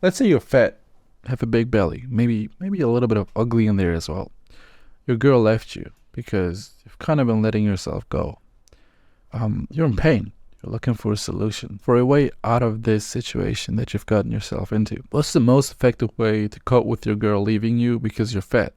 Let's say you're fat, have a big belly, maybe a little bit of ugly in there as well. Your girl left you because you've kind of been letting yourself go. You're in pain. You're looking for a solution, for a way out of this situation that you've gotten yourself into. What's the most effective way to cope with your girl leaving you because you're fat?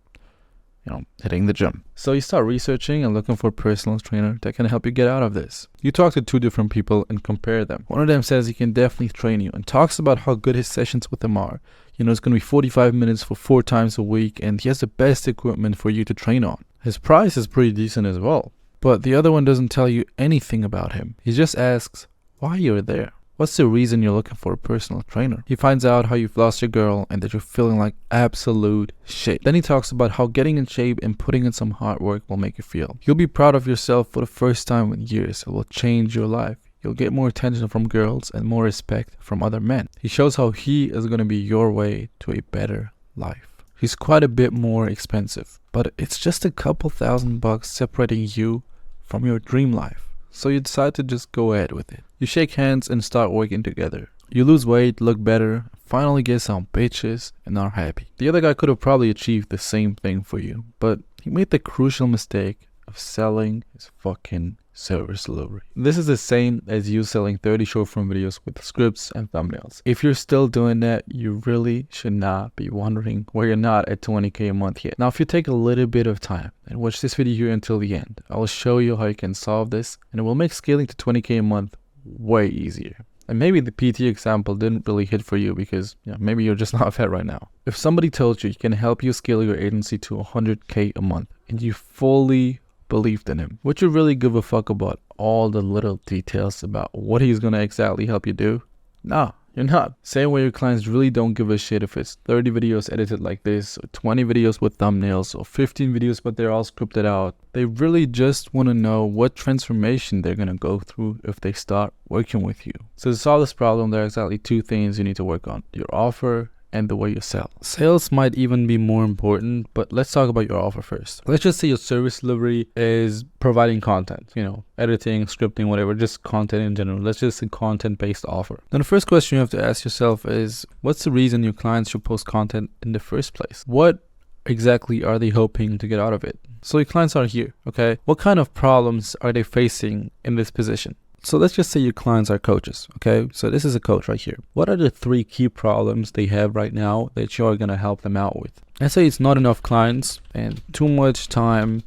Hitting the gym. So you start researching and looking for a personal trainer that can help you get out of this. You talk to 2 different people and compare them. One of them says he can definitely train you and talks about how good his sessions with them are. It's going to be 45 minutes for 4 times a week, and he has the best equipment for you to train on. His price is pretty decent as well. But the other one doesn't tell you anything about him. He just asks why you're there. What's the reason you're looking for a personal trainer? He finds out how you've lost your girl and that you're feeling like absolute shit. Then he talks about how getting in shape and putting in some hard work will make you feel. You'll be proud of yourself for the first time in years. It will change your life. You'll get more attention from girls and more respect from other men. He shows how he is going to be your way to a better life. He's quite a bit more expensive, but it's just a couple $1,000 separating you from your dream life. So you decide to just go ahead with it. You shake hands and start working together. You lose weight, look better, finally get some bitches, and are happy. The other guy could have probably achieved the same thing for you, but he made the crucial mistake of selling his fucking service delivery. This is the same as you selling 30 short form videos with scripts and thumbnails. If you're still doing that, you really should not be wondering why you're not at 20k a month yet. Now, if you take a little bit of time and watch this video here until the end, I will show you how you can solve this, and it will make scaling to 20k a month way easier. And maybe the PT example didn't really hit for you because maybe you're just not fat right now. If somebody told you he can help you scale your agency to 100k a month and you fully believed in him, would you really give a fuck about all the little details about what he's gonna exactly help you do? No, you're not. Same way your clients really don't give a shit if it's 30 videos edited like this, or 20 videos with thumbnails, or 15 videos but they're all scripted out. They really just want to know what transformation they're gonna go through if they start working with you. So to solve this problem, there are exactly 2 things you need to work on: your offer and the way you sell. Sales might even be more important, but let's talk about your offer first. Let's just say your service delivery is providing content, editing, scripting, whatever, just content in general. Let's just say content-based offer. Then the first question you have to ask yourself is, what's the reason your clients should post content in the first place? What exactly are they hoping to get out of it? So your clients are here, okay? What kind of problems are they facing in this position? So let's just say your clients are coaches, okay? So this is a coach right here. What are the 3 key problems they have right now that you're gonna help them out with? Let's say it's not enough clients and too much time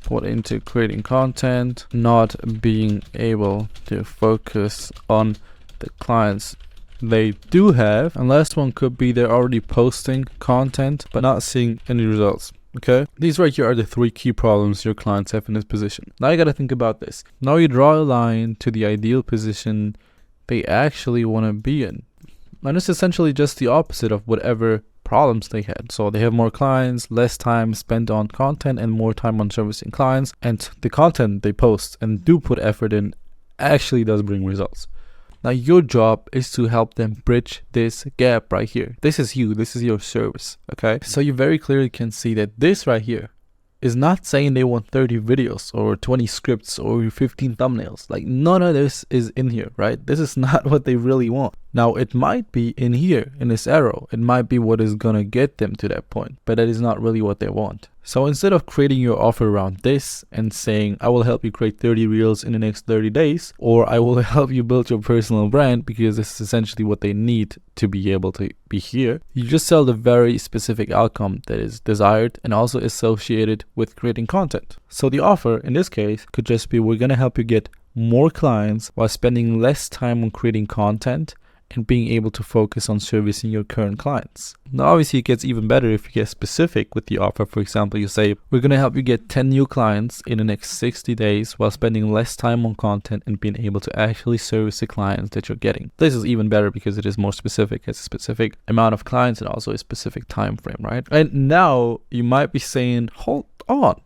put into creating content, not being able to focus on the clients they do have. And last one could be they're already posting content but not seeing any results. Okay, these right here are the 3 key problems your clients have in this position. Now you got to think about this. Now you draw a line to the ideal position they actually want to be in. And it's essentially just the opposite of whatever problems they had. So they have more clients, less time spent on content, and more time on servicing clients. And the content they post and do put effort in actually does bring results. Now your job is to help them bridge this gap right here. This is you, this is your service, okay? So you very clearly can see that this right here is not saying they want 30 videos or 20 scripts or 15 thumbnails. Like, none of this is in here, right? This is not what they really want. Now, it might be in here, in this arrow. It might be what is gonna get them to that point, but that is not really what they want. So instead of creating your offer around this and saying, I will help you create 30 reels in the next 30 days, or I will help you build your personal brand, because this is essentially what they need to be able to be here, you just sell the very specific outcome that is desired and also associated with creating content. So the offer in this case could just be, we're gonna help you get more clients while spending less time on creating content and being able to focus on servicing your current clients. Now, obviously, it gets even better if you get specific with the offer. For example, you say, we're going to help you get 10 new clients in the next 60 days while spending less time on content and being able to actually service the clients that you're getting. This is even better because it is more specific. It's a specific amount of clients and also a specific time frame, right? And now you might be saying, hold on.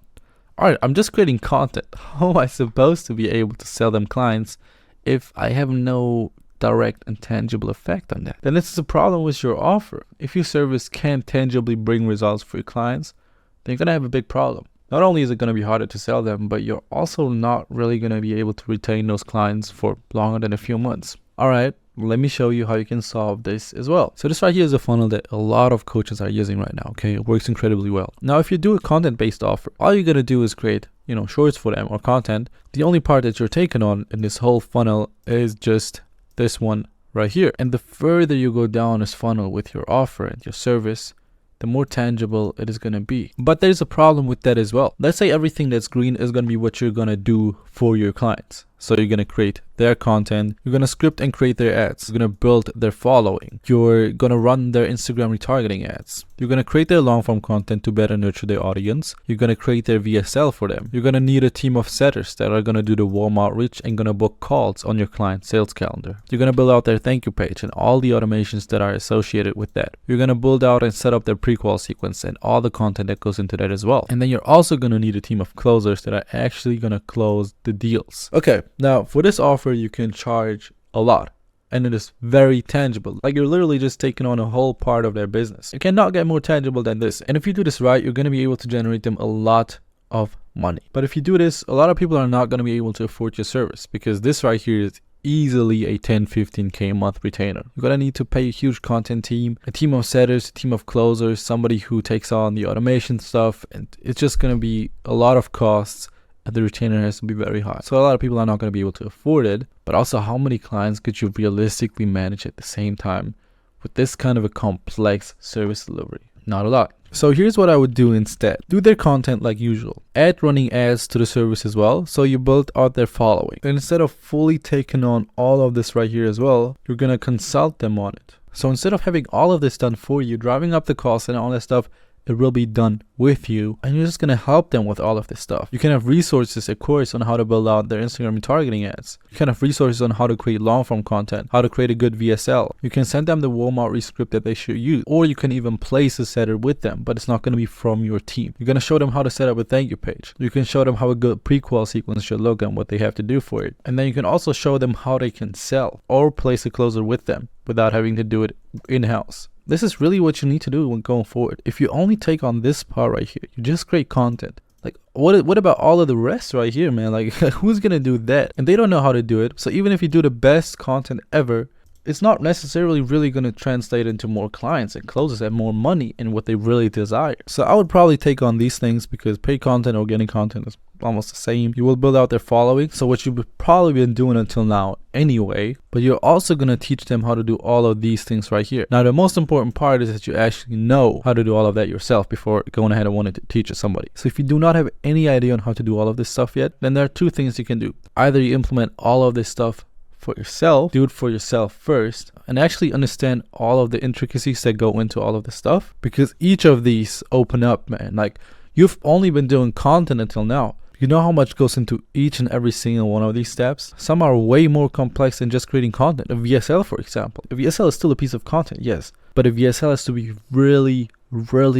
All right, I'm just creating content. How am I supposed to be able to sell them clients if I have no direct and tangible effect on that? Then this is a problem with your offer. If your service can't tangibly bring results for your clients, then you're gonna have a big problem. Not only is it gonna be harder to sell them, but you're also not really gonna be able to retain those clients for longer than a few months. All right, let me show you how you can solve this as well. So this right here is a funnel that a lot of coaches are using right now. Okay, it works incredibly well. Now, if you do a content-based offer, all you're gonna do is create, shorts for them or content. The only part that you're taking on in this whole funnel is just this one right here. And the further you go down this funnel with your offer and your service, the more tangible it is going to be. But there's a problem with that as well. Let's say everything that's green is going to be what you're going to do for your clients. So you're going to create their content, you're going to script and create their ads, you're going to build their following, you're going to run their Instagram retargeting ads, you're going to create their long form content to better nurture their audience, you're going to create their VSL for them, you're going to need a team of setters that are going to do the warm outreach and going to book calls on your client sales calendar, you're going to build out their thank you page and all the automations that are associated with that, you're going to build out and set up their pre-qual sequence and all the content that goes into that as well. And then you're also going to need a team of closers that are actually going to close the deals. Okay, now for this offer you can charge a lot and it is very tangible. Like, you're literally just taking on a whole part of their business. You cannot get more tangible than this. And if you do this right, you're going to be able to generate them a lot of money. But if you do this, a lot of people are not going to be able to afford your service, because this right here is easily a 10-15k a month retainer. You're gonna need to pay a huge content team, a team of setters, a team of closers, somebody who takes on the automation stuff, and it's just gonna be a lot of costs, and the retainer has to be very high. So a lot of people are not gonna be able to afford it. But also, how many clients could you realistically manage at the same time with this kind of a complex service delivery? Not a lot. So here's what I would do instead. Do their content like usual. Add running ads to the service as well, so you build out their following. And instead of fully taking on all of this right here as well, you're gonna consult them on it. So instead of having all of this done for you, driving up the cost and all that stuff, it will be done with you, and you're just going to help them with all of this stuff. You can have resources, a course on how to build out their Instagram retargeting ads. You can have resources on how to create long form content, how to create a good VSL. You can send them the warm outreach script that they should use, or you can even place a setter with them, but it's not going to be from your team. You're going to show them how to set up a thank you page. You can show them how a good pre-qual sequence should look and what they have to do for it. And then you can also show them how they can sell or place a closer with them without having to do it in-house. This is really what you need to do when going forward. If you only take on this part right here, you just create content. Like, what about all of the rest right here, man? Like, who's gonna do that? And they don't know how to do it. So even if you do the best content ever, it's not necessarily really going to translate into more clients and closes and more money in what they really desire. So I would probably take on these things, because paid content, organic content is almost the same. You will build out their following, so what you've probably been doing until now anyway, but you're also going to teach them how to do all of these things right here. Now, the most important part is that you actually know how to do all of that yourself before going ahead and wanting to teach it to somebody. So if you do not have any idea on how to do all of this stuff yet, then there are two things you can do. Either you implement all of this stuff for yourself, do it for yourself first, and actually understand all of the intricacies that go into all of this stuff, because each of these open up, man. Like, you've only been doing content until now. You know how much goes into each and every single one of these steps? Some are way more complex than just creating content. A VSL, for example. A VSL is still a piece of content, yes, but a VSL has to be really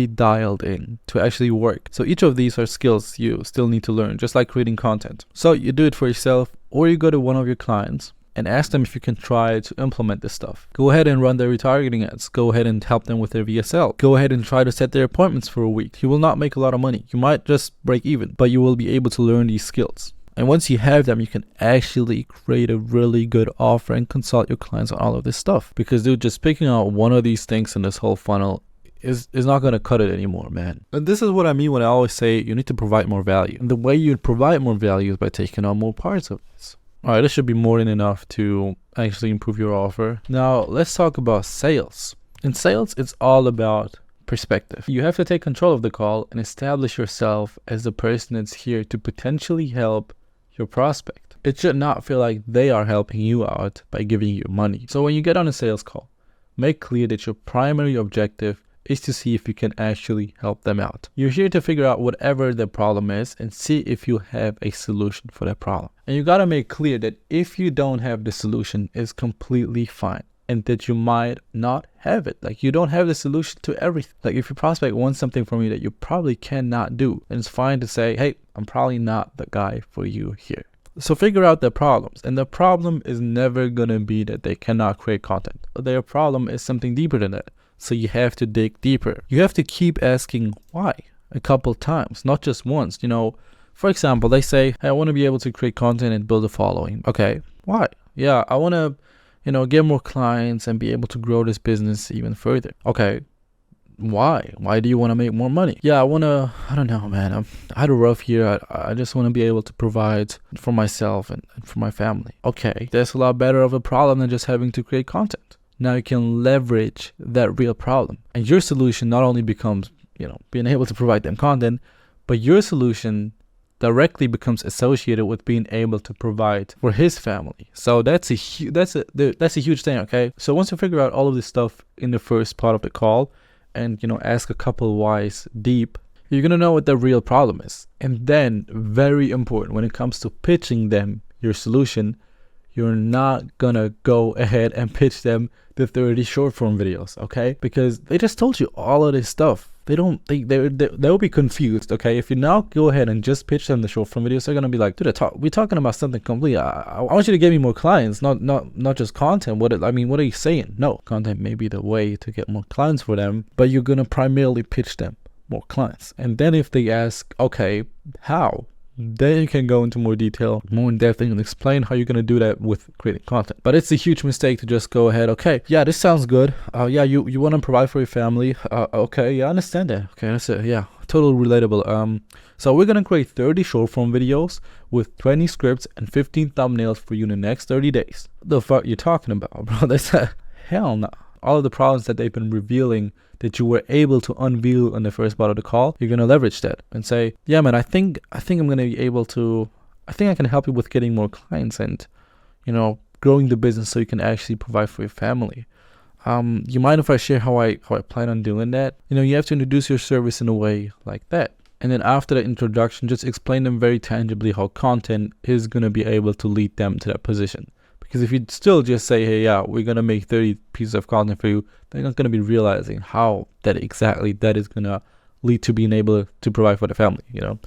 dialed in to actually work. So each of these are skills you still need to learn, just like creating content. So you do it for yourself, or you go to one of your clients and ask them if you can try to implement this stuff. Go ahead and run their retargeting ads. Go ahead and help them with their VSL. Go ahead and try to set their appointments for a week. You will not make a lot of money. You might just break even, but you will be able to learn these skills. And once you have them, you can actually create a really good offer and consult your clients on all of this stuff. Because dude, just picking out one of these things in this whole funnel is not going to cut it anymore, man. And this is what I mean when I always say you need to provide more value. And the way you provide more value is by taking on more parts of this. Alright, this should be more than enough to actually improve your offer. Now, let's talk about sales. In sales, it's all about perspective. You have to take control of the call and establish yourself as the person that's here to potentially help your prospect. It should not feel like they are helping you out by giving you money. So when you get on a sales call, make clear that your primary objective is to see if you can actually help them out. You're here to figure out whatever their problem is and see if you have a solution for that problem. And you gotta make clear that if you don't have the solution, it's completely fine, and that you might not have it. Like, you don't have the solution to everything. Like, if your prospect wants something from you that you probably cannot do, then it's fine to say, hey, I'm probably not the guy for you here. So figure out their problems. And the problem is never gonna be that they cannot create content. Their problem is something deeper than that. So you have to dig deeper. You have to keep asking why a couple times, not just once. You know, for example, they say, hey, I want to be able to create content and build a following. Okay, why? Yeah, I want to get more clients and be able to grow this business even further. Okay, why do you want to make more money? Yeah, I don't know, man, I had a rough year. I just want to be able to provide for myself and for my family. Okay, that's a lot better of a problem than just having to create content. Now you can leverage that real problem, and your solution not only becomes being able to provide them content, but your solution directly becomes associated with being able to provide for his family. So that's a huge thing. Okay, so once you figure out all of this stuff in the first part of the call, and ask a couple whys deep, you're gonna know what the real problem is. And then, very important, when it comes to pitching them your solution, you're not gonna go ahead and pitch them the 30 short form videos, okay? Because they just told you all of this stuff. They'll be confused, okay? If you now go ahead and just pitch them the short form videos, they're gonna be like, dude, we're talking about something completely. I want you to get me more clients, not just content. What are you saying? No, content may be the way to get more clients for them, but you're gonna primarily pitch them more clients. And then if they ask, okay, how? Then you can go into more detail, more in depth, and explain how you're going to do that with creating content. But it's a huge mistake to just go ahead. Okay, yeah, this sounds good. Yeah, you want to provide for your family. Okay, yeah, I understand that. Okay, that's it. Yeah, totally relatable. So we're going to create 30 short form videos with 20 scripts and 15 thumbnails for you in the next 30 days. What the fuck you talking about, bro? That's hell no. All of the problems that they've been revealing that you were able to unveil in the first part of the call, you're going to leverage that and say, yeah, man, I think I'm going to be able to, I think I can help you with getting more clients and, growing the business so you can actually provide for your family. You mind if I share how I plan on doing that? You have to introduce your service in a way like that. And then after that introduction, just explain them very tangibly how content is going to be able to lead them to that position. Because if you still just say, hey, yeah, we're going to make 30 pieces of content for you, they're not going to be realizing how that is going to lead to being able to provide for the family, So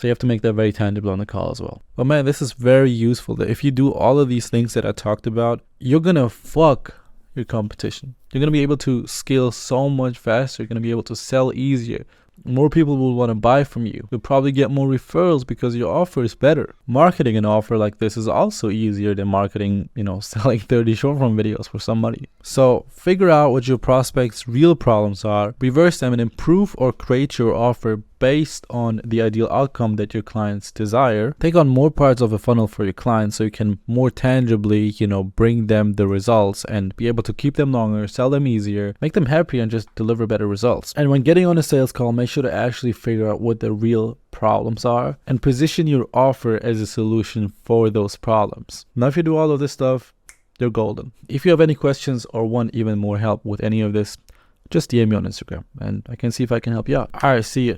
you have to make that very tangible on the call as well. But man, this is very useful. That if you do all of these things that I talked about, you're going to fuck your competition. You're going to be able to scale so much faster. You're going to be able to sell easier. More people will want to buy from you. You'll probably get more referrals because your offer is better. Marketing an offer like this is also easier than marketing, selling 30 short form videos for somebody. So figure out what your prospects' real problems are, reverse them, and improve or create your offer based on the ideal outcome that your clients desire. Take on more parts of a funnel for your clients so you can more tangibly, bring them the results and be able to keep them longer, sell them easier, make them happier, and just deliver better results. And when getting on a sales call, make sure to actually figure out what the real problems are and position your offer as a solution for those problems. Now, if you do all of this stuff, you're golden. If you have any questions or want even more help with any of this, just DM me on Instagram and I can see if I can help you out. All right, see you.